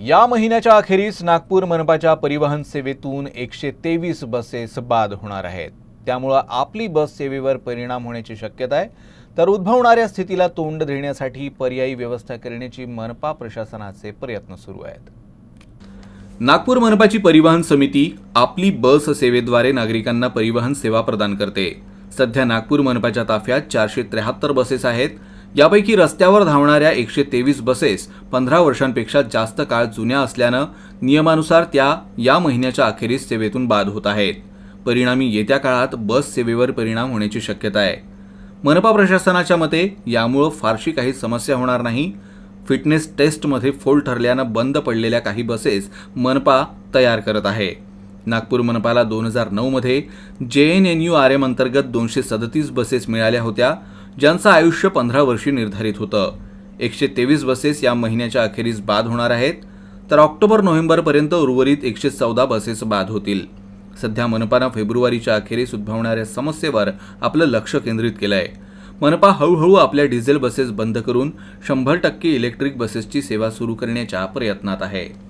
या महिन्याच्या अखेरीस नागपूर मनपाच्या परिवहन सेवेतून 123 बसेस बाद होणार आहेत। त्यामुळे आपली बस सेवेवर परिणाम होण्याची शक्यता आहे। तर उद्भवणाऱ्या स्थितीला तोंड देण्यासाठी पर्यायी व्यवस्था करण्याची मनपा प्रशासनाचे प्रयत्न सुरू आहेत। नागपूर मनपाची परिवहन समिती आपली बस सेवेद्वारे नागरिकांना परिवहन सेवा प्रदान करते। सध्या नागपूर मनपाच्या ताफ्यात 473 बसेस आहेत। यापैकी रस्त्यावर धावणाऱ्या 123 बसेस 15 वर्षांपेक्षा जास्त काळ जुन्या असल्यानं नियमानुसार त्या या महिन्याच्या अखेरीस सेवेतून बाद होत आहेत। परिणामी येत्या काळात बस सेवेवर परिणाम होण्याची शक्यता आहे। मनपा प्रशासनाच्या मते यामुळे फारशी काही समस्या होणार नाही। फिटनेस टेस्टमध्ये फोल ठरल्यानं बंद पडलेल्या काही बसेस मनपा तयार करत आहे। नागपूर मनपाला 2009 मध्ये JNNURM अंतर्गत 237 बसेस मिळाल्या होत्या, ज्यांचं आयुष्य 15 वर्षे निर्धारित होतं। 123 बसेस या महिन्याच्या अखेरीस बाद होणार आहेत, तर ऑक्टोबर-नोव्हेंबर पर्यंत उर्वरित 114 बसेस बाद होतील। सध्या मनपानं फेब्रुवारीच्या अखेरीस उद्भवणाऱ्या समस्येवर आपलं लक्ष केंद्रित केलं आहे। मनपा हळूहळू आपल्या डिझेल बसेस बंद करून 100% इलेक्ट्रिक बसेसची सेवा सुरू करण्याच्या प्रयत्नात आहे।